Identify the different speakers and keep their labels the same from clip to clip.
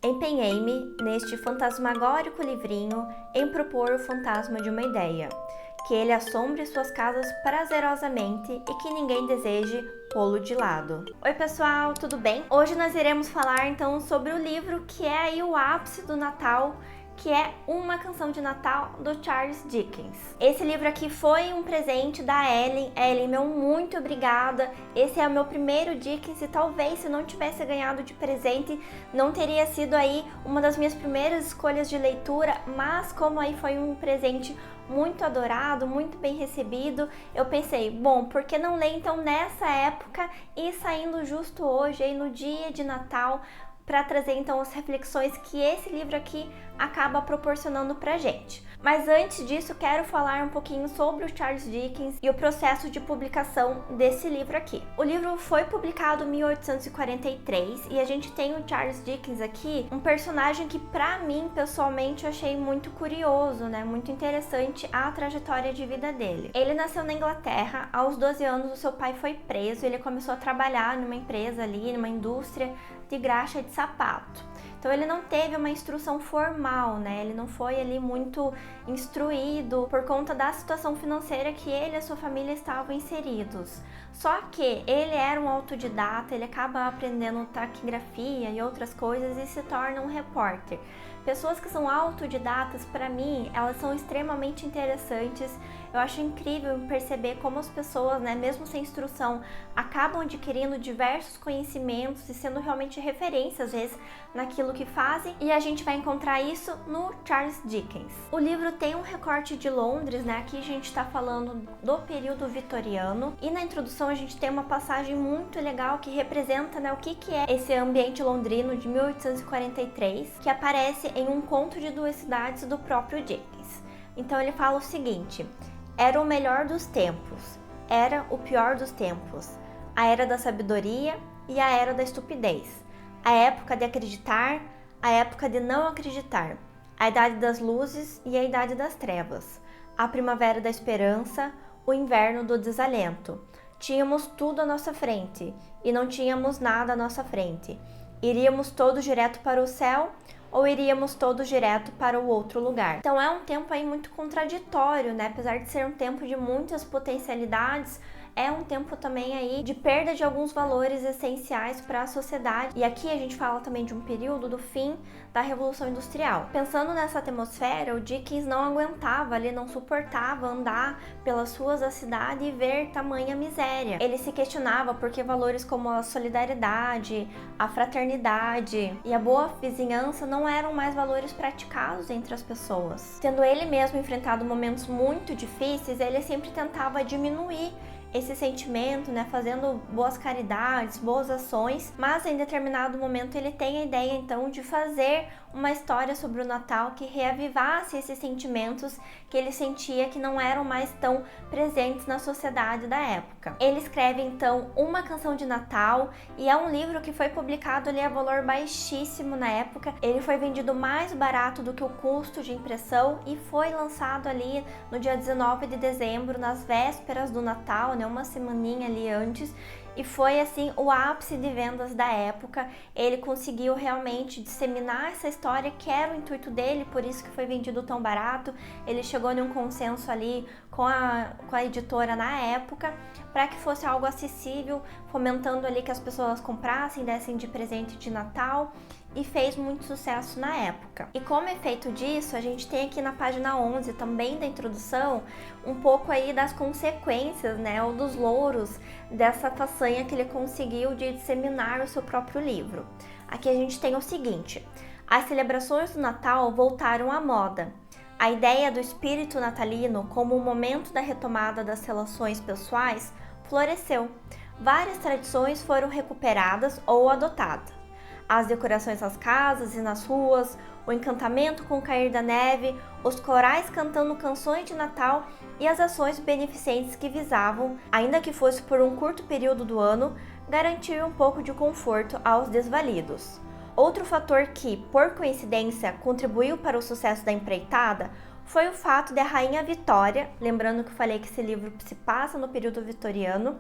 Speaker 1: Empenhei-me, neste fantasmagórico livrinho, em propor o fantasma de uma ideia, que ele assombre suas casas prazerosamente e que ninguém deseje pô-lo de lado. Oi pessoal, tudo bem? Hoje nós iremos falar então sobre o livro que é aí o ápice do Natal, que é Uma Canção de Natal, do Charles Dickens. Esse livro aqui foi um presente da Ellen. Ellen, meu muito obrigada. Esse é o meu primeiro Dickens e talvez se não tivesse ganhado de presente, não teria sido aí uma das minhas primeiras escolhas de leitura, mas como aí foi um presente muito adorado, muito bem recebido, eu pensei, bom, por que não ler então nessa época e saindo justo hoje, aí no dia de Natal, para trazer então as reflexões que esse livro aqui acaba proporcionando pra gente. Mas antes disso, quero falar um pouquinho sobre o Charles Dickens e o processo de publicação desse livro aqui. O livro foi publicado em 1843 e a gente tem o Charles Dickens aqui, um personagem que pra mim, pessoalmente, eu achei muito curioso, né? Muito interessante a trajetória de vida dele. Ele nasceu na Inglaterra, aos 12 anos o seu pai foi preso, ele começou a trabalhar numa empresa ali, numa indústria de graxa de sapato. Então ele não teve uma instrução formal, né? Ele não foi ali muito instruído por conta da situação financeira que ele e a sua família estavam inseridos. Só que ele era um autodidata, ele acaba aprendendo taquigrafia e outras coisas e se torna um repórter. Pessoas que são autodidatas, para mim, elas são extremamente interessantes. Eu acho incrível perceber como as pessoas, né, mesmo sem instrução, acabam adquirindo diversos conhecimentos e sendo realmente referência, às vezes, naquilo que fazem. E a gente vai encontrar isso no Charles Dickens. O livro tem um recorte de Londres, né? Aqui a gente está falando do período vitoriano. E na introdução a gente tem uma passagem muito legal que representa, né, o que é esse ambiente londrino de 1843, que aparece em Um Conto de Duas Cidades do próprio Dickens. Então ele fala o seguinte: era o melhor dos tempos, era o pior dos tempos, a era da sabedoria e a era da estupidez, a época de acreditar, a época de não acreditar, a idade das luzes e a idade das trevas, a primavera da esperança, o inverno do desalento. Tínhamos tudo à nossa frente e não tínhamos nada à nossa frente. Iríamos todos direto para o céu ou iríamos todos direto para o outro lugar. Então é um tempo aí muito contraditório, né? Apesar de ser um tempo de muitas potencialidades, é um tempo também aí de perda de alguns valores essenciais para a sociedade. E aqui a gente fala também de um período do fim da Revolução Industrial. Pensando nessa atmosfera, o Dickens não aguentava, ele não suportava andar pelas ruas da cidade e ver tamanha miséria. Ele se questionava porque valores como a solidariedade, a fraternidade e a boa vizinhança não eram mais valores praticados entre as pessoas. Tendo ele mesmo enfrentado momentos muito difíceis, ele sempre tentava diminuir esse sentimento, né, fazendo boas caridades, boas ações, mas em determinado momento ele tem a ideia então de fazer uma história sobre o Natal que reavivasse esses sentimentos que ele sentia que não eram mais tão presentes na sociedade da época. Ele escreve então Uma Canção de Natal e é um livro que foi publicado ali a valor baixíssimo na época. Ele foi vendido mais barato do que o custo de impressão e foi lançado ali no dia 19 de dezembro, nas vésperas do Natal, uma semaninha ali antes, e foi assim o ápice de vendas da época. Ele conseguiu realmente disseminar essa história que era o intuito dele, por isso que foi vendido tão barato. Ele chegou em um consenso ali com a editora na época, para que fosse algo acessível, fomentando ali que as pessoas comprassem, dessem de presente de Natal, e fez muito sucesso na época. E como efeito disso, a gente tem aqui na página 11, também da introdução, um pouco aí das consequências, né, ou dos louros dessa façanha que ele conseguiu de disseminar o seu próprio livro. Aqui a gente tem o seguinte: as celebrações do Natal voltaram à moda. A ideia do espírito natalino como o momento da retomada das relações pessoais floresceu. Várias tradições foram recuperadas ou adotadas. As decorações nas casas e nas ruas, o encantamento com o cair da neve, os corais cantando canções de Natal e as ações beneficentes que visavam, ainda que fosse por um curto período do ano, garantir um pouco de conforto aos desvalidos. Outro fator que, por coincidência, contribuiu para o sucesso da empreitada foi o fato de a Rainha Vitória, lembrando que eu falei que esse livro se passa no período vitoriano,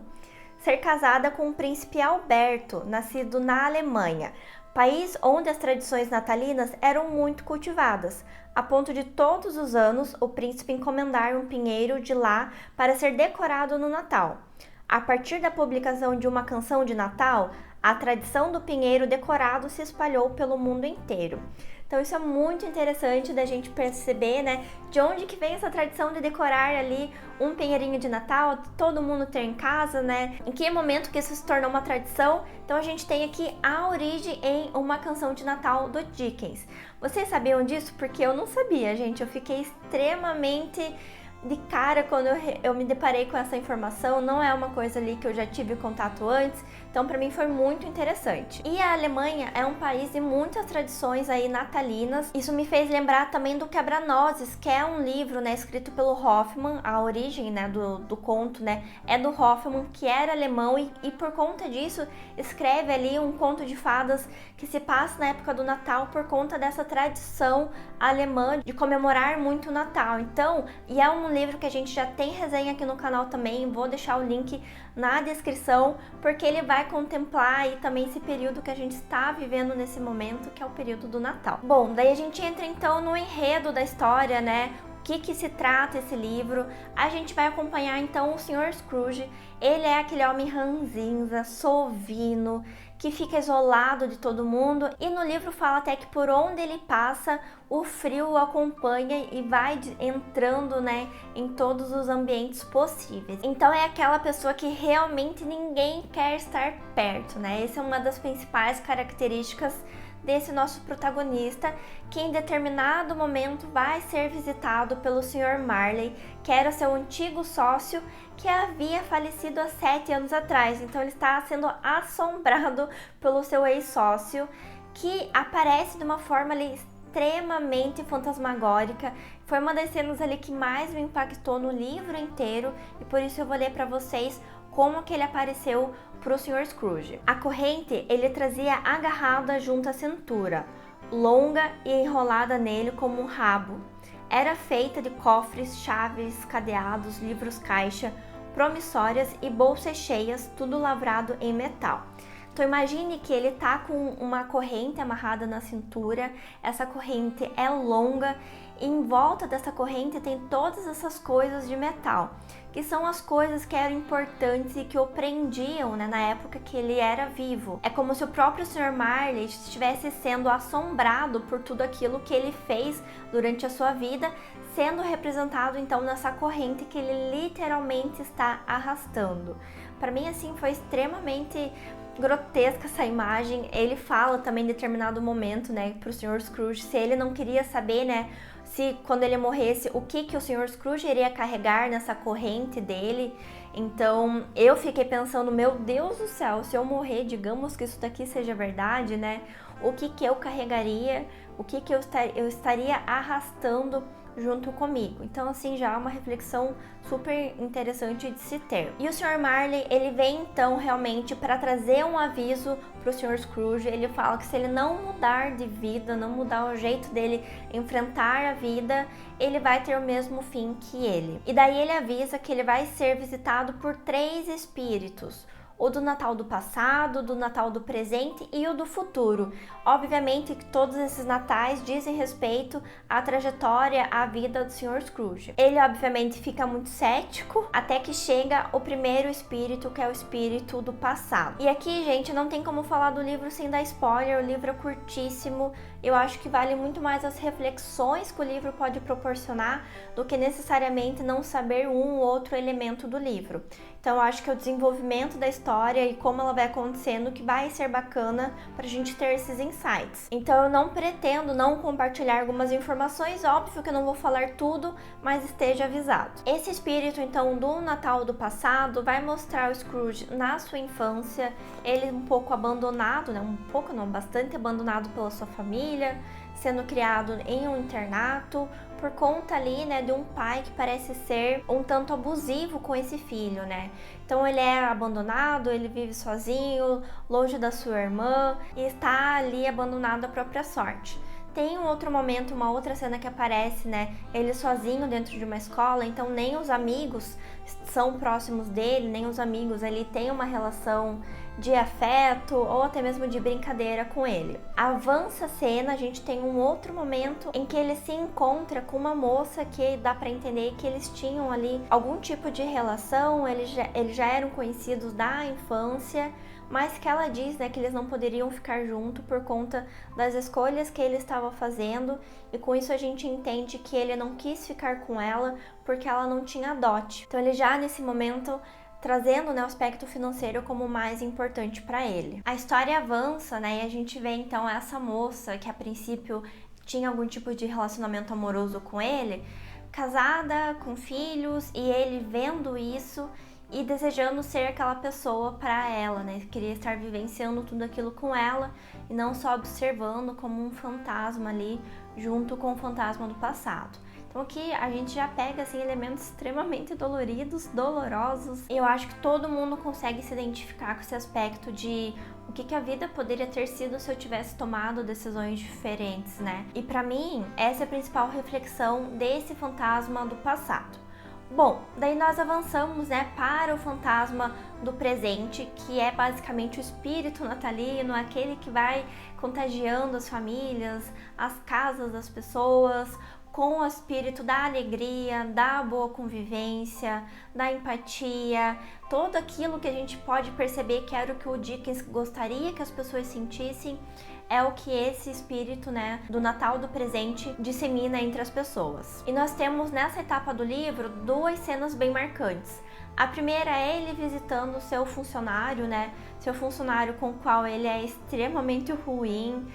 Speaker 1: ser casada com o príncipe Alberto, nascido na Alemanha. país onde as tradições natalinas eram muito cultivadas, a ponto de todos os anos o príncipe encomendar um pinheiro de lá para ser decorado no Natal. A partir da publicação de uma canção de Natal, a tradição do pinheiro decorado se espalhou pelo mundo inteiro. Então isso é muito interessante da gente perceber, né, de onde que vem essa tradição de decorar ali um pinheirinho de Natal, todo mundo ter em casa, né? Em que momento que isso se tornou uma tradição? Então a gente tem aqui a origem em uma canção de Natal do Dickens. Vocês sabiam disso? Porque eu não sabia, gente. Eu fiquei extremamente de cara quando eu me deparei com essa informação. Não é uma coisa ali que eu já tive contato antes, então para mim foi muito interessante. E a Alemanha é um país de muitas tradições aí natalinas. Isso me fez lembrar também do Quebra-Nozes, que é um livro, né, escrito pelo Hoffmann. A origem, né, do conto, né, é do Hoffmann, que era alemão e por conta disso escreve ali um conto de fadas que se passa na época do Natal por conta dessa tradição alemã de comemorar muito o Natal. Então, e é um livro que a gente já tem resenha aqui no canal também, vou deixar o link na descrição, porque ele vai contemplar aí também esse período que a gente está vivendo nesse momento, que é o período do Natal. Bom, daí a gente entra então no enredo da história, né? O que se trata esse livro? A gente vai acompanhar então o Sr. Scrooge. Ele é aquele homem ranzinza, sovino, que fica isolado de todo mundo, e no livro fala até que por onde ele passa, o frio o acompanha e vai entrando, né, em todos os ambientes possíveis. Então é aquela pessoa que realmente ninguém quer estar perto, né? Essa é uma das principais características desse nosso protagonista, que em determinado momento vai ser visitado pelo Sr. Marley, que era seu antigo sócio, que havia falecido há 7 anos atrás. Então ele está sendo assombrado pelo seu ex-sócio, que aparece de uma forma ali extremamente fantasmagórica. Foi uma das cenas ali que mais me impactou no livro inteiro, e por isso eu vou ler para vocês como que ele apareceu para o Sr. Scrooge. A corrente ele trazia agarrada junto à cintura, longa e enrolada nele como um rabo. Era feita de cofres, chaves, cadeados, livros-caixa, promissórias e bolsas cheias, tudo lavrado em metal. Então imagine que ele tá com uma corrente amarrada na cintura, essa corrente é longa, e em volta dessa corrente tem todas essas coisas de metal, que são as coisas que eram importantes e que o prendiam, né, na época que ele era vivo. É como se o próprio Sr. Marley estivesse sendo assombrado por tudo aquilo que ele fez durante a sua vida, sendo representado então nessa corrente que ele literalmente está arrastando. Para mim, assim, foi extremamente grotesca essa imagem. Ele fala também em determinado momento, né, pro Sr. Scrooge, se ele não queria saber, né, se quando ele morresse, o que o Sr. Scrooge iria carregar nessa corrente dele. Então eu fiquei pensando, meu Deus do céu, se eu morrer, digamos que isso daqui seja verdade, né, o que eu carregaria, o que eu estaria arrastando junto comigo. Então assim, já é uma reflexão super interessante de se ter. E o Sr. Marley, ele vem então realmente para trazer um aviso para o Sr. Scrooge. Ele fala que se ele não mudar de vida, não mudar o jeito dele enfrentar a vida, ele vai ter o mesmo fim que ele. E daí ele avisa que ele vai ser visitado por 3 espíritos: o do Natal do passado, do Natal do presente e o do futuro. Obviamente que todos esses natais dizem respeito à trajetória, à vida do Sr. Scrooge. Ele obviamente fica muito cético, até que chega o primeiro espírito, que é o espírito do passado. E aqui, gente, não tem como falar do livro sem dar spoiler, o livro é curtíssimo. Eu acho que vale muito mais as reflexões que o livro pode proporcionar do que necessariamente não saber um ou outro elemento do livro. Então eu acho que é o desenvolvimento da história e como ela vai acontecendo que vai ser bacana pra gente ter esses insights. Então eu não pretendo não compartilhar algumas informações, óbvio que eu não vou falar tudo, mas esteja avisado. Esse espírito então do Natal do passado vai mostrar o Scrooge na sua infância, ele um pouco abandonado, né? Um pouco não, bastante abandonado pela sua família, sendo criado em um internato, por conta ali, né, de um pai que parece ser um tanto abusivo com esse filho, né? Então ele é abandonado, ele vive sozinho, longe da sua irmã e está ali abandonado à própria sorte. Tem um outro momento, uma outra cena que aparece, né, ele sozinho dentro de uma escola, então nem os amigos são próximos dele, nem os amigos ali têm uma relação de afeto ou até mesmo de brincadeira com ele. Avança a cena, a gente tem um outro momento em que ele se encontra com uma moça que dá para entender que eles tinham ali algum tipo de relação, eles já eram conhecidos da infância, mas que ela diz, né, que eles não poderiam ficar junto por conta das escolhas que ele estava fazendo, e com isso a gente entende que ele não quis ficar com ela porque ela não tinha dote. Então ele já nesse momento trazendo, né, o aspecto financeiro como o mais importante para ele. A história avança, né, e a gente vê então essa moça que a princípio tinha algum tipo de relacionamento amoroso com ele, casada, com filhos, e ele vendo isso e desejando ser aquela pessoa para ela, né? Queria estar vivenciando tudo aquilo com ela e não só observando como um fantasma ali junto com o fantasma do passado. Então aqui a gente já pega assim elementos extremamente dolorosos. Eu acho que todo mundo consegue se identificar com esse aspecto de o que a vida poderia ter sido se eu tivesse tomado decisões diferentes, né? E para mim, essa é a principal reflexão desse fantasma do passado. Bom, daí nós avançamos, né, para o fantasma do presente, que é basicamente o espírito natalino, aquele que vai contagiando as famílias, as casas das pessoas, com o espírito da alegria, da boa convivência, da empatia, tudo aquilo que a gente pode perceber que era o que o Dickens gostaria que as pessoas sentissem, é o que esse espírito, né, do Natal do presente dissemina entre as pessoas. E nós temos nessa etapa do livro duas cenas bem marcantes. A primeira é ele visitando o seu funcionário, né, seu funcionário com o qual ele é extremamente ruim,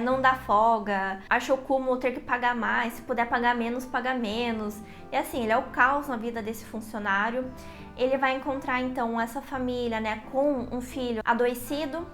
Speaker 1: não dá folga, acha o cúmulo ter que pagar mais, se puder pagar menos, paga menos. E assim, ele é o caos na vida desse funcionário. Ele vai encontrar então essa família, né, com um filho adoecido,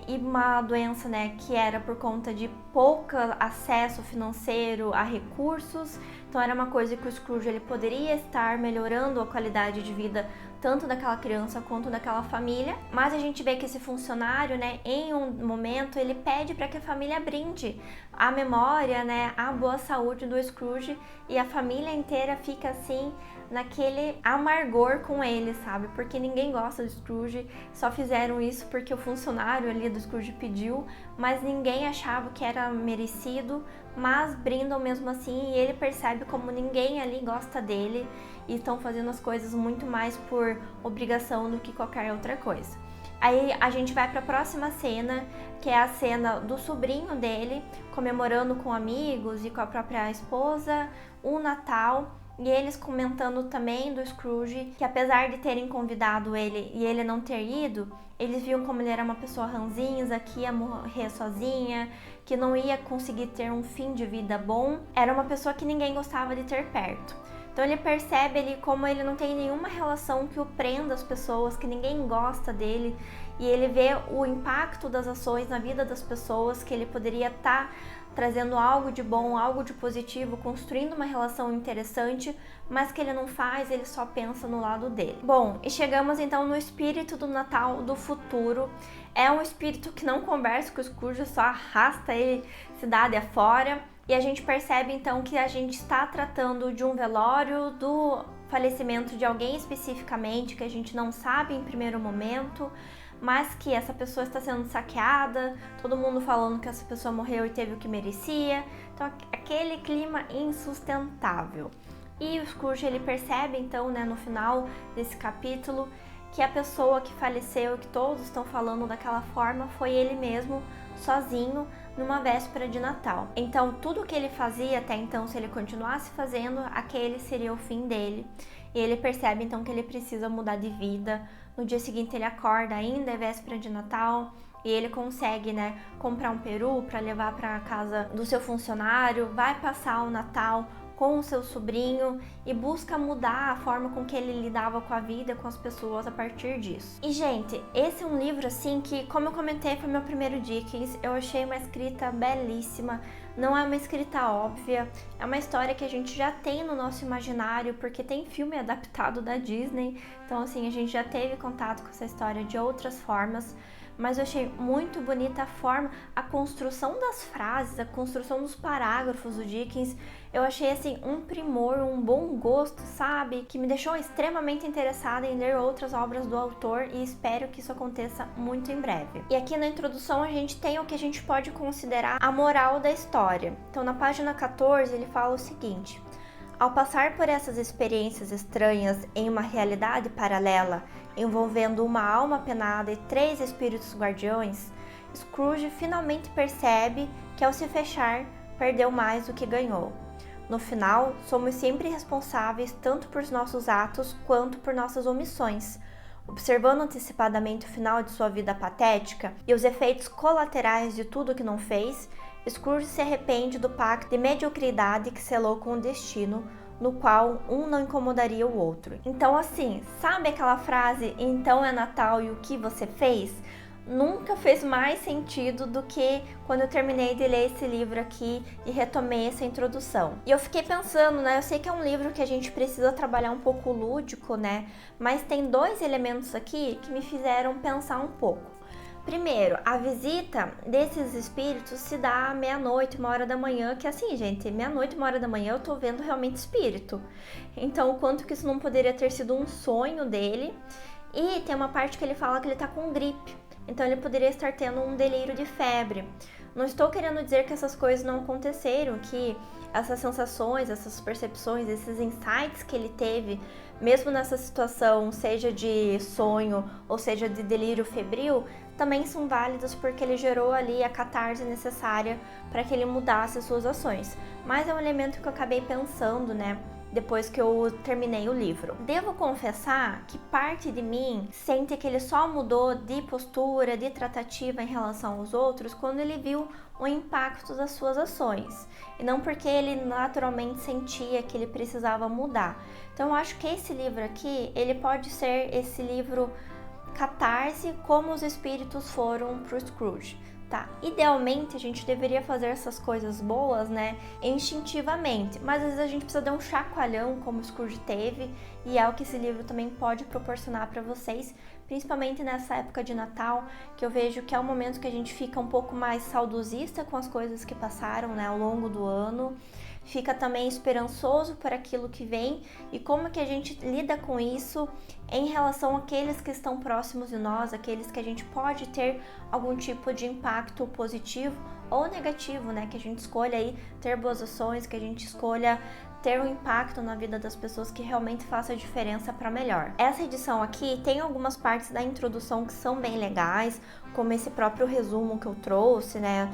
Speaker 1: e uma doença, né, que era por conta de pouco acesso financeiro a recursos. Então era uma coisa que o Scrooge ele poderia estar melhorando a qualidade de vida tanto daquela criança quanto daquela família. Mas a gente vê que esse funcionário, né, em um momento ele pede para que a família brinde a memória, né, a boa saúde do Scrooge, e a família inteira fica assim naquele amargor com ele, sabe? Porque ninguém gosta do Scrooge, só fizeram isso porque o funcionário ali do Scrooge pediu, mas ninguém achava que era merecido, mas brindam mesmo assim, e ele percebe como ninguém ali gosta dele e estão fazendo as coisas muito mais por obrigação do que qualquer outra coisa. Aí a gente vai para a próxima cena, que é a cena do sobrinho dele comemorando com amigos e com a própria esposa o Natal. E eles comentando também do Scrooge, que apesar de terem convidado ele e ele não ter ido, eles viam como ele era uma pessoa ranzinza, que ia morrer sozinha, que não ia conseguir ter um fim de vida bom. Era uma pessoa que ninguém gostava de ter perto. Então ele percebe ali como ele não tem nenhuma relação que o prenda às pessoas, que ninguém gosta dele, e ele vê o impacto das ações na vida das pessoas, que ele poderia estar trazendo algo de bom, algo de positivo, construindo uma relação interessante, mas que ele não faz, ele só pensa no lado dele. Bom, e chegamos então no espírito do Natal do futuro. É um espírito que não conversa com o Scrooge, só arrasta ele cidade afora. E a gente percebe então que a gente está tratando de um velório, do falecimento de alguém especificamente, que a gente não sabe em primeiro momento, mas que essa pessoa está sendo saqueada, todo mundo falando que essa pessoa morreu e teve o que merecia. Então aquele clima insustentável. E o Scrooge ele percebe então, né, no final desse capítulo, que a pessoa que faleceu, que todos estão falando daquela forma, foi ele mesmo, sozinho, numa véspera de Natal. Então tudo que ele fazia até então, se ele continuasse fazendo, aquele seria o fim dele. E ele percebe então que ele precisa mudar de vida. No dia seguinte ele acorda, ainda é véspera de Natal, e ele consegue, né, comprar um peru para levar para casa do seu funcionário, vai passar o Natal com o seu sobrinho e busca mudar a forma com que ele lidava com a vida, com as pessoas a partir disso. E gente, esse é um livro assim que, como eu comentei, foi meu primeiro Dickens. Eu achei uma escrita belíssima, não é uma escrita óbvia, é uma história que a gente já tem no nosso imaginário, porque tem filme adaptado da Disney, então assim, a gente já teve contato com essa história de outras formas. mas eu achei muito bonita a forma, a construção das frases, a construção dos parágrafos do Dickens. Eu achei assim um primor, um bom gosto, sabe? Que me deixou extremamente interessada em ler outras obras do autor e espero que isso aconteça muito em breve. E aqui na introdução a gente tem o que a gente pode considerar a moral da história. Então na página 14 ele fala o seguinte: ao passar por essas experiências estranhas em uma realidade paralela, envolvendo uma alma penada e 3 espíritos guardiões, Scrooge finalmente percebe que ao se fechar, perdeu mais do que ganhou. No final, somos sempre responsáveis tanto por nossos atos quanto por nossas omissões. Observando antecipadamente o final de sua vida patética e os efeitos colaterais de tudo que não fez, Scrooge se arrepende do pacto de mediocridade que selou com o destino, no qual um não incomodaria o outro. Então assim, sabe aquela frase, então é Natal e o que você fez? Nunca fez mais sentido do que quando eu terminei de ler esse livro aqui e retomei essa introdução. E eu fiquei pensando, né, eu sei que é um livro que a gente precisa trabalhar um pouco lúdico, né, mas tem 2 elementos aqui que me fizeram pensar um pouco. Primeiro, a visita desses espíritos se dá à meia-noite, 1h da manhã, que assim, gente, meia-noite, 1h da manhã eu tô vendo realmente espírito. Então, o quanto que isso não poderia ter sido um sonho dele. E tem uma parte que ele fala que ele tá com gripe. Então ele poderia estar tendo um delírio de febre. Não estou querendo dizer que essas coisas não aconteceram, que essas sensações, essas percepções, esses insights que ele teve, mesmo nessa situação, seja de sonho ou seja de delírio febril, também são válidos porque ele gerou ali a catarse necessária para que ele mudasse suas ações. Mas é um elemento que eu acabei pensando, né? Depois que eu terminei o livro. Devo confessar que parte de mim sente que ele só mudou de postura, de tratativa em relação aos outros quando ele viu o impacto das suas ações e não porque ele naturalmente sentia que ele precisava mudar. Então eu acho que esse livro aqui, ele pode ser esse livro catarse como os espíritos foram pro Scrooge. Tá, idealmente a gente deveria fazer essas coisas boas, né, instintivamente, mas às vezes a gente precisa dar um chacoalhão como o Scrooge teve, e é o que esse livro também pode proporcionar para vocês, principalmente nessa época de Natal, que eu vejo que é um momento que a gente fica um pouco mais saudosista com as coisas que passaram, né, ao longo do ano, fica também esperançoso por aquilo que vem e como que a gente lida com isso em relação àqueles que estão próximos de nós, aqueles que a gente pode ter algum tipo de impacto positivo ou negativo, né? Que a gente escolha aí ter boas ações, que a gente escolha ter um impacto na vida das pessoas que realmente faça a diferença para melhor. Essa edição aqui tem algumas partes da introdução que são bem legais, como esse próprio resumo que eu trouxe, né,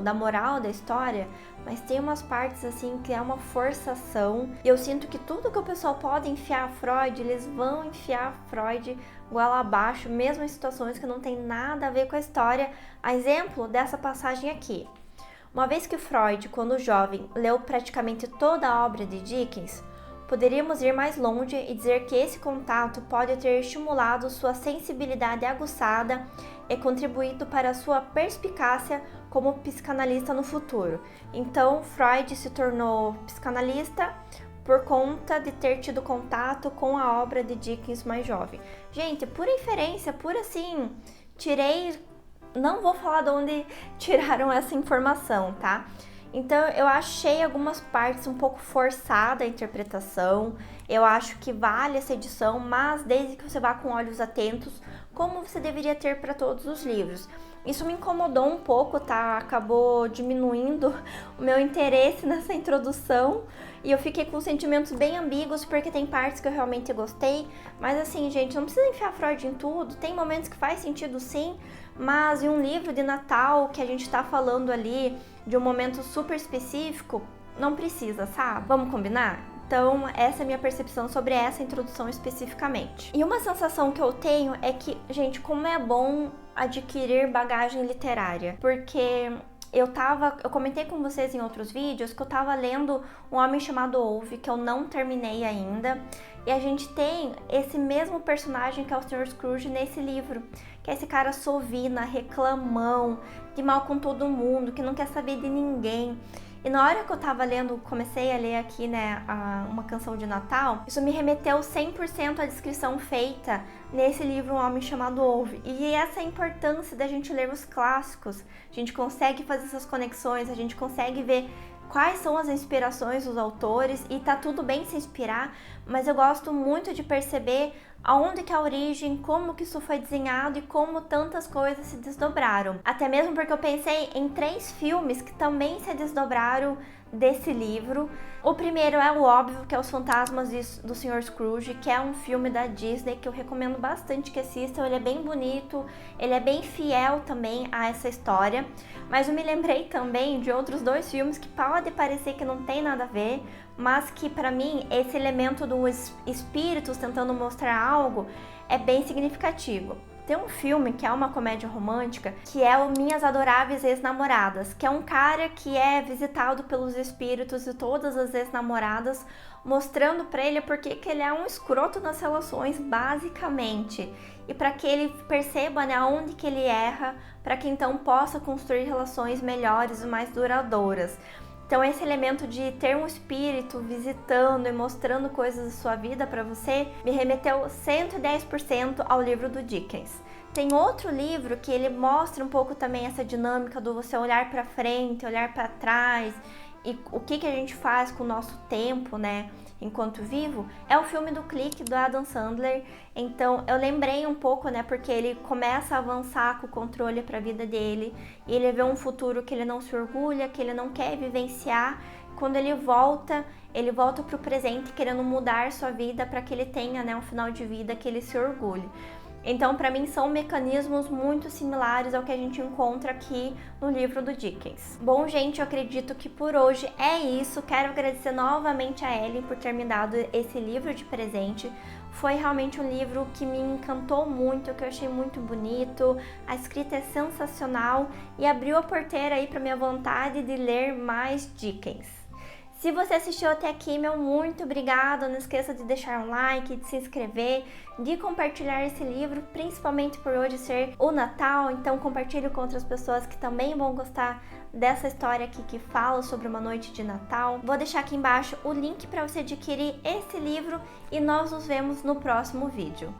Speaker 1: da moral da história, mas tem umas partes assim que é uma forçação, e eu sinto que tudo que o pessoal pode enfiar Freud, eles vão enfiar Freud goela abaixo, mesmo em situações que não tem nada a ver com a história. A exemplo dessa passagem aqui. Uma vez que Freud, quando jovem, leu praticamente toda a obra de Dickens, poderíamos ir mais longe e dizer que esse contato pode ter estimulado sua sensibilidade aguçada e contribuído para a sua perspicácia como psicanalista no futuro. Então, Freud se tornou psicanalista por conta de ter tido contato com a obra de Dickens mais jovem. Gente, pura inferência, pura assim, não vou falar de onde tiraram essa informação, tá? Então eu achei algumas partes um pouco forçada a interpretação, eu acho que vale essa edição, mas desde que você vá com olhos atentos, como você deveria ter para todos os livros. Isso me incomodou um pouco, tá? Acabou diminuindo o meu interesse nessa introdução e eu fiquei com sentimentos bem ambíguos porque tem partes que eu realmente gostei, mas assim, gente, não precisa enfiar Freud em tudo, tem momentos que faz sentido sim, mas em um livro de Natal que a gente tá falando ali de um momento super específico, não precisa, sabe? Vamos combinar? Então, essa é a minha percepção sobre essa introdução especificamente. E uma sensação que eu tenho é que, gente, como é bom adquirir bagagem literária, porque eu comentei com vocês em outros vídeos que eu tava lendo Um Homem Chamado Ove, que eu não terminei ainda, e a gente tem esse mesmo personagem que é o Sr. Scrooge nesse livro, que é esse cara sovina, reclamão, de mal com todo mundo, que não quer saber de ninguém. E na hora que eu tava lendo, comecei a ler aqui, né, uma canção de Natal, isso me remeteu 100% à descrição feita nesse livro Um Homem Chamado Ove. E essa é a importância da gente ler os clássicos. A gente consegue fazer essas conexões, a gente consegue ver quais são as inspirações dos autores, e tá tudo bem se inspirar, mas eu gosto muito de perceber aonde que é a origem, como que isso foi desenhado e como tantas coisas se desdobraram. Até mesmo porque eu pensei em 3 filmes que também se desdobraram desse livro. O primeiro é o óbvio, que é Os Fantasmas do Sr. Scrooge, que é um filme da Disney que eu recomendo bastante que assistam. Ele é bem bonito, ele é bem fiel também a essa história. Mas eu me lembrei também de outros 2 filmes que pode parecer que não tem nada a ver, mas que para mim esse elemento dos espíritos tentando mostrar algo é bem significativo. Tem um filme que é uma comédia romântica, que é o Minhas Adoráveis Ex-Namoradas, que é um cara que é visitado pelos espíritos de todas as ex-namoradas, mostrando pra ele porque que ele é um escroto nas relações, basicamente. E para que ele perceba, né, onde que ele erra, para que então possa construir relações melhores e mais duradouras. Então esse elemento de ter um espírito visitando e mostrando coisas da sua vida para você me remeteu 110% ao livro do Dickens. Tem outro livro que ele mostra um pouco também essa dinâmica do você olhar para frente, olhar para trás e o que a gente faz com o nosso tempo, né, enquanto vivo, é o filme do Clique, do Adam Sandler. Então eu lembrei um pouco, né, porque ele começa a avançar com o controle para a vida dele e ele vê um futuro que ele não se orgulha, que ele não quer vivenciar. Quando ele volta para o presente querendo mudar sua vida para que ele tenha, né, um final de vida que ele se orgulhe. Então, para mim, são mecanismos muito similares ao que a gente encontra aqui no livro do Dickens. Bom, gente, eu acredito que por hoje é isso. Quero agradecer novamente a Ellen por ter me dado esse livro de presente. Foi realmente um livro que me encantou muito, que eu achei muito bonito. A escrita é sensacional e abriu a porteira aí para minha vontade de ler mais Dickens. Se você assistiu até aqui, meu muito obrigada. Não esqueça de deixar um like, de se inscrever, de compartilhar esse livro, principalmente por hoje ser o Natal. Então compartilhe com outras pessoas que também vão gostar dessa história aqui que fala sobre uma noite de Natal. Vou deixar aqui embaixo o link para você adquirir esse livro e nós nos vemos no próximo vídeo.